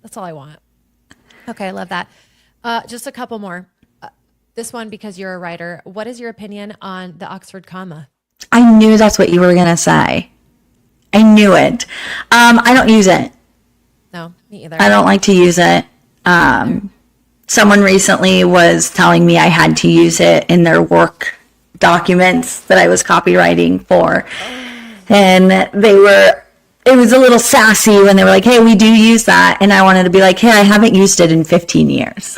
That's all I want. Okay, I love that. Just a couple more. This one, because you're a writer. What is your opinion on the Oxford comma? I knew that's what you were going to say. I knew it. I don't use it. No, me either. I don't like to use it. Someone recently was telling me I had to use it in their work documents that I was copywriting for. And they were it was a little sassy when they were like, hey, we do use that. And I wanted to be like, hey, I haven't used it in 15 years.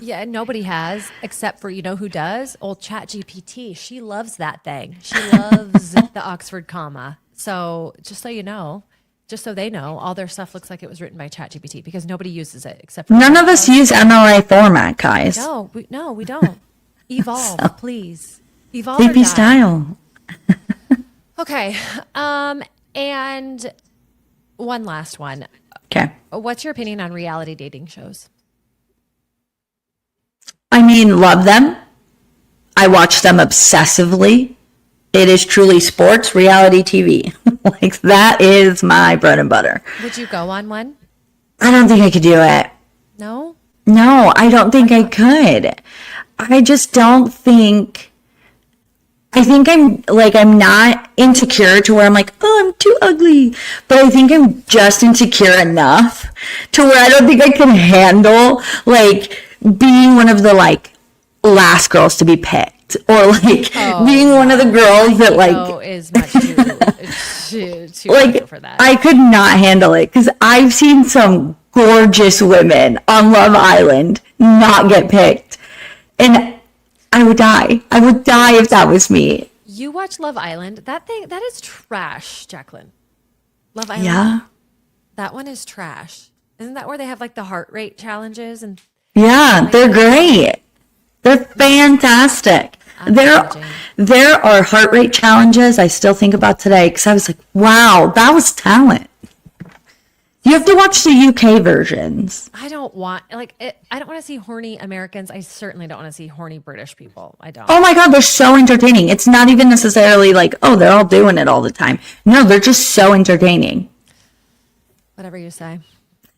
Yeah, nobody has, except for, you know who does? Old ChatGPT. She loves that thing. She loves the Oxford comma. So just so you know, just so they know, all their stuff looks like it was written by ChatGPT because nobody uses it except for None of us use MLA format, guys. No, we don't. Evolve, please. Evolve Sleepy or die. style. Okay. And one last one. Okay. What's your opinion on reality dating shows? I mean, love them. I watch them obsessively. It is truly sports reality TV. Like, that is my bread and butter. Would you go on one? I don't think I could do it. No? No, I don't think I could. I just don't think. I think I'm not insecure to where I'm like, oh, I'm too ugly. But I think I'm just insecure enough to where I don't think I can handle, like, being one of the, like, last girls to be picked. Or, like, being one of the girls that, like, is much too like, for that. I could not handle it because I've seen some gorgeous women on Love Island not get picked. And I would die. I would die if that was me. You watch Love Island. That is trash, Jacqueline. Love Island. Yeah. That one is trash. Isn't that where they have like the heart rate challenges and Yeah, they're great. They're fantastic. There are heart rate challenges I still think about today because I was like, wow, that was talent. You have to watch the UK versions. I don't want I don't want to see horny Americans. I certainly don't want to see horny British people. I don't. Oh my God, they're so entertaining. It's not even necessarily like, oh, they're all doing it all the time. No, they're just so entertaining. Whatever you say.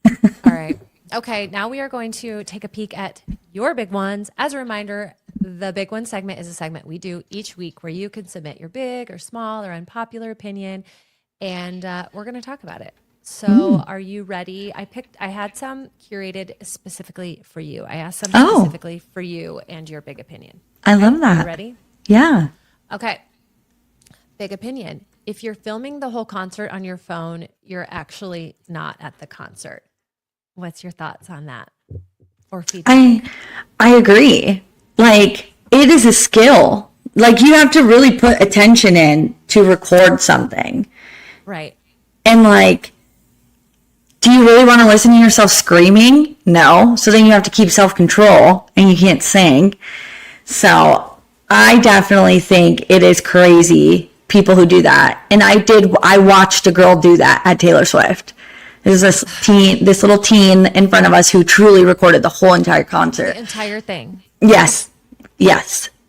All right. Okay, now we are going to take a peek at your big ones. As a reminder, the big one segment is a segment we do each week where you can submit your big or small or unpopular opinion, and we're going to talk about it. So are you ready? I had some curated specifically for you. I asked some specifically for you and your big opinion. I love that. You ready? Yeah. Okay. Big opinion. If you're filming the whole concert on your phone, you're actually not at the concert. What's your thoughts on that? Or feedback? I agree. Like, it is a skill. Like, you have to really put attention in to record something. Right. And like, do you really want to listen to yourself screaming? No. So then you have to keep self-control and you can't sing. So I definitely think it is crazy, people who do that. And I watched a girl do that at Taylor Swift. There's this little teen in front of us who truly recorded the whole entire concert. The entire thing. Yes.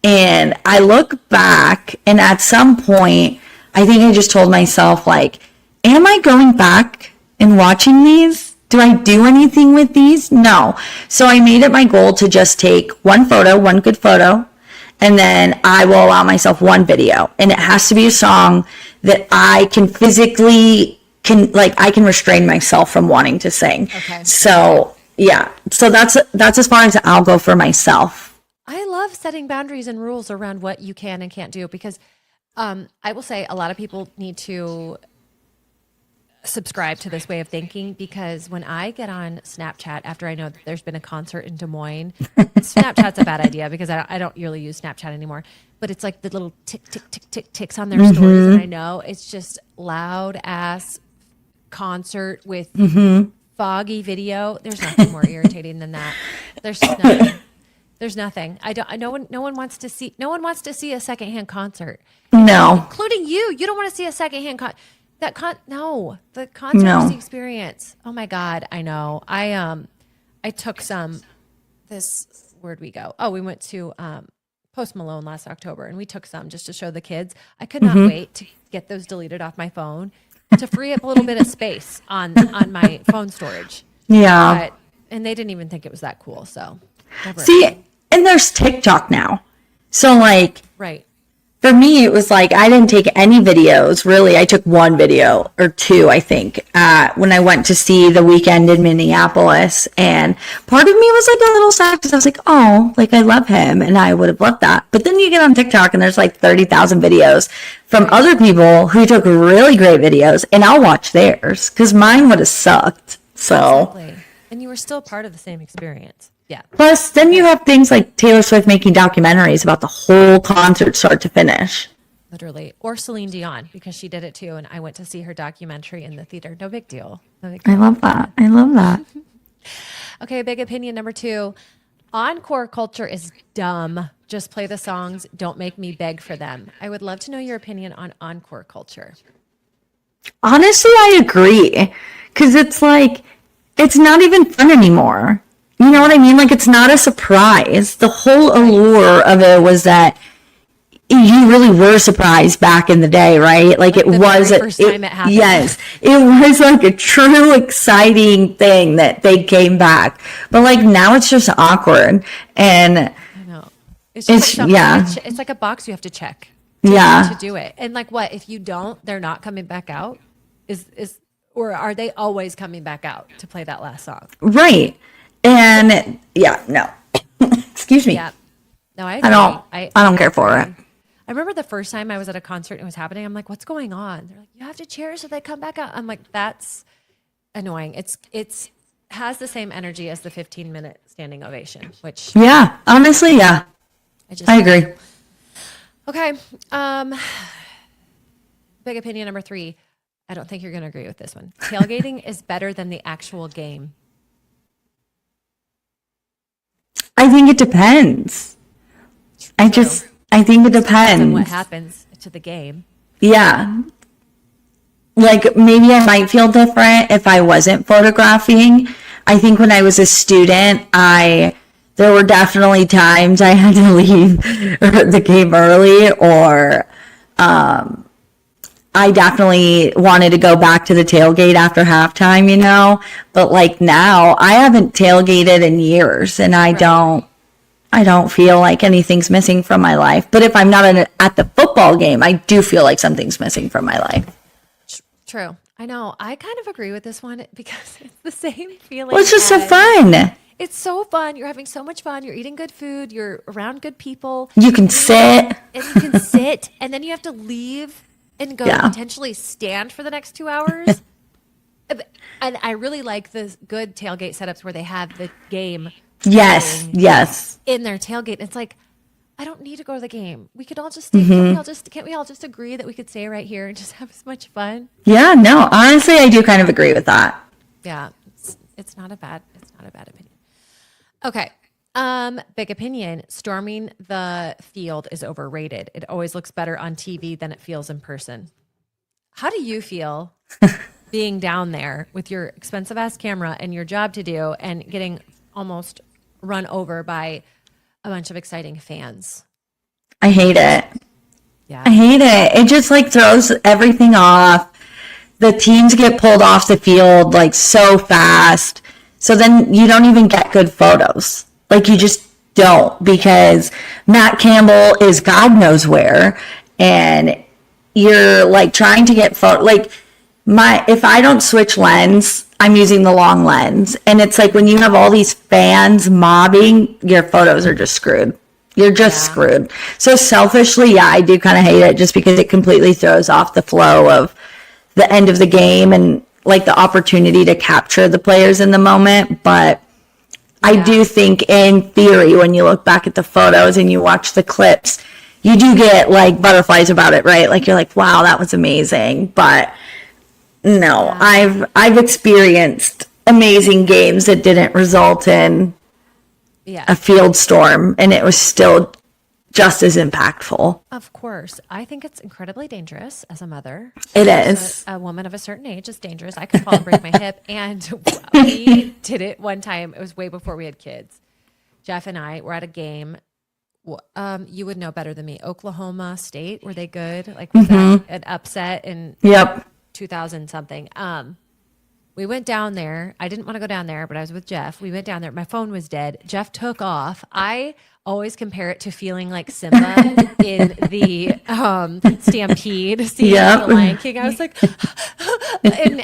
And I look back, and at some point, I think I just told myself, like, am I going back and watching these? Do I do anything with these? No. So I made it my goal to just take one good photo, and then I will allow myself one video. And it has to be a song that I can physically I can restrain myself from wanting to sing. Okay. So yeah. So that's as far as I'll go for myself. I love setting boundaries and rules around what you can and can't do because I will say a lot of people need to subscribe to this way of thinking because when I get on Snapchat after I know that there's been a concert in Des Moines, Snapchat's a bad idea because I don't really use Snapchat anymore, but it's like the little tick, tick, tick, tick, ticks on their stories. And I know it's just loud ass concert with foggy video. There's nothing more irritating than that. There's just nothing. There's nothing. No one wants to see a secondhand concert. No. Including you. You don't want to see a secondhand the concert is the experience. Oh my God, I know. I took where'd we go? Oh, we went to Post Malone last October and we took some just to show the kids. I could not wait to get those deleted off my phone to free up a little bit of space on my phone storage. Yeah. And they didn't even think it was that cool. So see, and there's TikTok now. So like, right. For me, it was like I didn't take any videos. Really, I took one video or two, I think, when I went to see The Weeknd in Minneapolis. And part of me was like a little sad because I was like, oh, like I love him and I would have loved that. But then you get on TikTok and there's like 30,000 videos from other people who took really great videos, and I'll watch theirs because mine would have sucked. So, Exactly. And you were still part of the same experience. Yeah. plus, then you have things like Taylor Swift making documentaries about the whole concert start to finish. Literally. Or Celine Dion, because she did it too. And I went to see her documentary in the theater. No big deal. No big I deal. love that. I love that. Okay, big opinion number 2. Encore culture is dumb. Just play the songs. Don't make me beg for them. I would love to know your opinion on encore culture. Honestly, I agree. Because it's like, it's not even fun anymore. You know what I mean? Like, it's not a surprise. The whole allure of it was that you really were surprised back in the day, right? Like, it the was very first time it happened. Yes, it was like a true exciting thing that they came back. But like now it's just awkward, and I know. It's just like yeah. it's like a box you have to check Yeah. to do it. And like what? If you don't, they're not coming back out? Or are they always coming back out to play that last song? Right. And yeah, no. Excuse me. Yeah. No, I agree. I don't care for it. I remember the first time I was at a concert and it was happening. I'm like, what's going on? They're like, you have to cheer so they come back out. I'm like, that's annoying. It's has the same energy as the 15-minute standing ovation, which Yeah, honestly, yeah. I agree. Okay. Big opinion number 3. I don't think you're going to agree with this one. Tailgating is better than the actual game. I think it depends. I think it And depends. what happens to the game? Yeah. Like maybe I might feel different if I wasn't photographing. I think when I was a student, there were definitely times I had to leave the game early, or I definitely wanted to go back to the tailgate after halftime, you know. But like now, I haven't tailgated in years, and I don't feel like anything's missing from my life. But if I'm not at the football game, I do feel like something's missing from my life. True. I know. I kind of agree with this one because it's the same feeling. Well, it's just so fun. It's so fun. You're having so much fun. You're eating good food. You're around good people. You can sit. And you can sit. And then you have to leave and go potentially stand for the next 2 hours. And I really like the good tailgate setups where they have the game. Yes. In their tailgate. It's like, I don't need to go to the game. We could all just stay. Can't we all just agree that we could stay right here and just have as much fun? Yeah, no, honestly, I do kind of agree with that. Yeah. It's not a bad opinion. Okay. Big opinion. Storming the field is overrated. It always looks better on TV than it feels in person. How do you feel being down there with your expensive ass camera and your job to do and getting almost run over by a bunch of exciting fans? I hate it. Yeah. I hate it. It just like throws everything off. The teams get pulled off the field like so fast. So then you don't even get good photos. Like you just don't, because Matt Campbell is God knows where, and you're like trying to get photo. Like if I don't switch lens, I'm using the long lens, and it's like when you have all these fans mobbing, your photos are just screwed. You're just screwed. So selfishly, yeah, I do kind of hate it just because it completely throws off the flow of the end of the game and like the opportunity to capture the players in the moment. But I do think in theory, when you look back at the photos and you watch the clips, you do get like butterflies about it, right? Like you're like, wow, that was amazing. But no, I've experienced amazing games that didn't result in a field storm, and it was still just as impactful. Of course. I think it's incredibly dangerous as a mother. It is. A woman of a certain age is dangerous. I could fall and break my hip. And we did it one time. It was way before we had kids. Jeff and I were at a game. You would know better than me. Oklahoma State, were they good? Like was that an upset in 2000 something? We went down there. I didn't want to go down there, but I was with Jeff. We went down there. My phone was dead. Jeff took off. I always compare it to feeling like Simba in the Stampede scene of The Lion King. I was like, and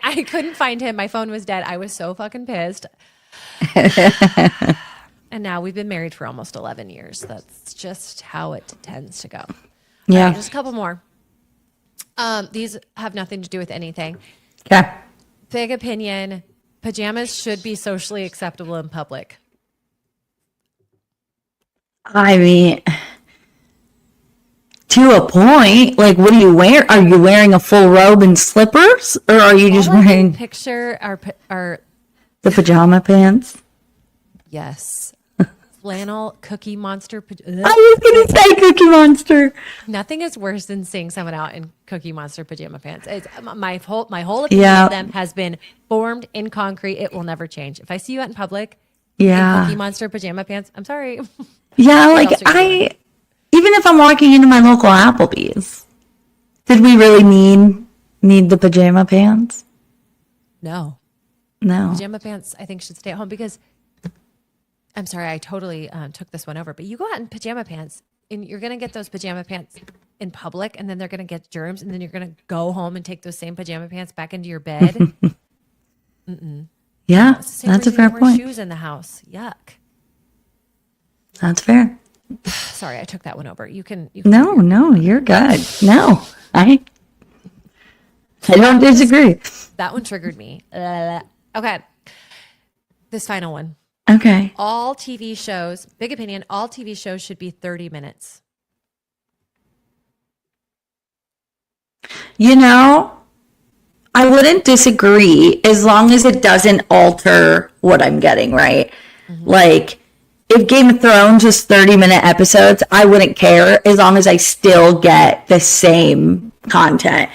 I couldn't find him. My phone was dead. I was so fucking pissed. And now we've been married for almost 11 years. That's just how it tends to go. Yeah. All right, just a couple more. These have nothing to do with anything. Okay. Big opinion. Pajamas should be socially acceptable in public. I mean, to a point, like, what do you wear? Are you wearing a full robe and slippers, or are you just wearing Picture our the pajama pants? yes, flannel Cookie Monster. I was gonna say Cookie Monster. Nothing is worse than seeing someone out in Cookie Monster pajama pants. It's my whole opinion of them has been formed in concrete. It will never change. If I see you out in public, in Cookie Monster pajama pants, I'm sorry. Yeah, like even if I'm walking into my local Applebee's, did we really need the pajama pants? No. Pajama pants, I think, should stay at home because I'm sorry, I totally took this one over. But you go out in pajama pants, and you're gonna get those pajama pants in public, and then they're gonna get germs, and then you're gonna go home and take those same pajama pants back into your bed. Yeah, that's a fair point. Shoes in the house, yuck. That's fair. Sorry, I took that one over. You can No, you're good. No, I don't disagree. That one triggered me. Okay. This final one. Okay. All TV shows, big opinion, all TV shows should be 30 minutes. You know, I wouldn't disagree as long as it doesn't alter what I'm getting, right? Like, if Game of Thrones was 30-minute episodes, I wouldn't care as long as I still get the same content.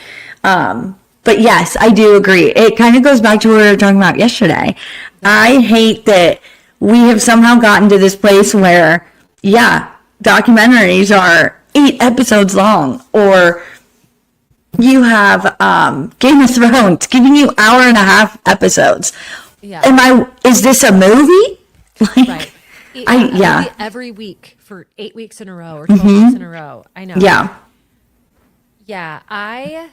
But yes, I do agree. It kind of goes back to what we were talking about yesterday. I hate that we have somehow gotten to this place where, documentaries are 8 episodes long, or you have Game of Thrones giving you hour-and-a-half episodes. Yeah. Is this a movie? Right. Every week for 8 weeks in a row or 12 weeks in a row. I know. Yeah. Yeah, I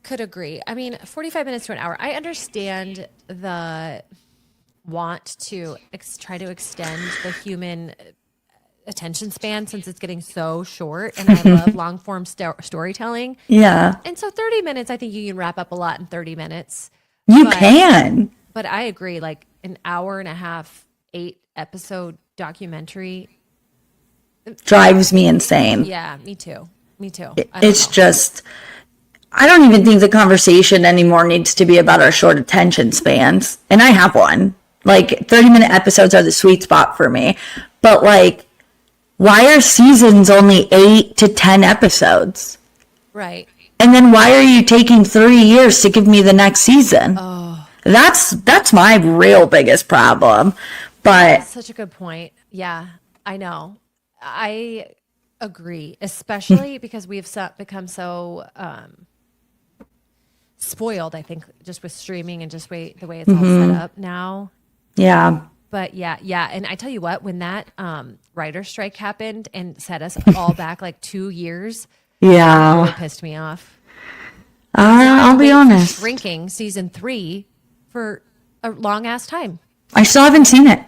could agree. I mean, 45 minutes to an hour. I understand the want to try to extend the human attention span since it's getting so short, and I love long form storytelling. Yeah. And so 30 minutes, I think you can wrap up a lot in 30 minutes. You can. But I agree, like an hour and a half, 8 episode documentary drives me insane. Yeah, me too. It's just, I don't even think the conversation anymore needs to be about our short attention spans. And I have one. Like, 30-minute episodes are the sweet spot for me. But, like, why are seasons only 8 to 10 episodes? Right. And then why are you taking 3 years to give me the next season? Oh. That's my real biggest problem. But that's such a good point. Yeah, I know. I agree, especially because we've become so spoiled, I think, just with streaming and just the way it's all set up now. Yeah. But yeah. And I tell you what, when that writer strike happened and set us all back like 2 years, it really pissed me off. I'll be honest. Shrinking season 3 for a long ass time. I still haven't seen it.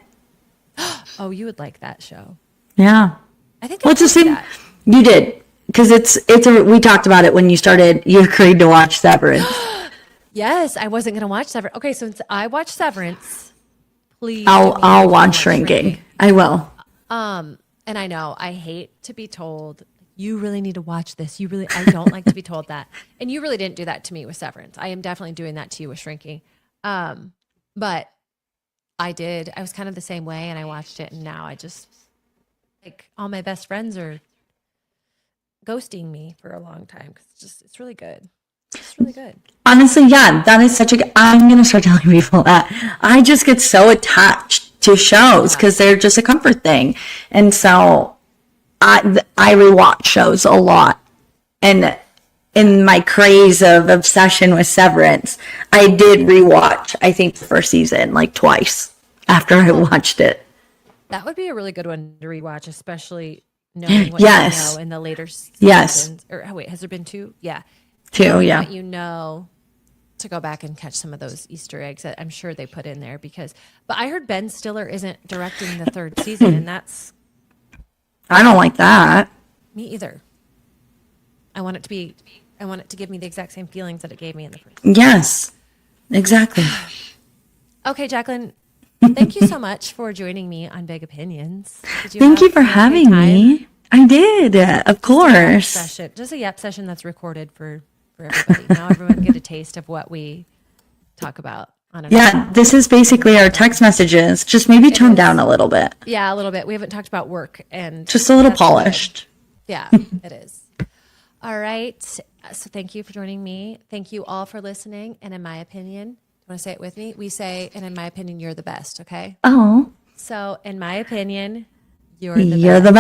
Oh, you would like that show. Yeah. I think what's the same? You did. Because we talked about it when you agreed to watch Severance. Yes, I wasn't going to watch Severance. Okay, so since I watched Severance, please. I'll watch Shrinking. I will. And I know I hate to be told, you really need to watch this. I don't like to be told that. And you really didn't do that to me with Severance. I am definitely doing that to you with Shrinking. But I did. I was kind of the same way, and I watched it, and now I just, like, all my best friends are ghosting me for a long time because it's really good. It's really good. Honestly, yeah, that is I'm going to start telling people that. I just get so attached to shows because they're just a comfort thing. And so I rewatch shows a lot. And in my craze of obsession with Severance, I did rewatch, I think, the first season like twice after I watched it. That would be a really good one to rewatch, especially knowing what Yes. you know in the later seasons. Yes. Or wait, has there been two? Yeah. Too, Knowing yeah. what you know, to go back and catch some of those Easter eggs that I'm sure they put in there but I heard Ben Stiller isn't directing the third season, and that's I don't like that. me either. I want it to give me the exact same feelings that it gave me in the first. Yes, exactly. Okay, Jacqueline, thank you so much for joining me on Big Opinions. Thank you for having me. I did, of course. Just a yap session that's recorded for everybody. Now everyone get a taste of what we talk about on Yeah, this is basically our text messages, just maybe toned down a little bit. Yeah, a little bit. We haven't talked about work and just a little that's polished. good. Yeah, it is. All right. So thank you for joining me. Thank you all for listening. And in my opinion, you want to say it with me? We say, and in my opinion, you're the best. Okay. Oh. So in my opinion, you're the best.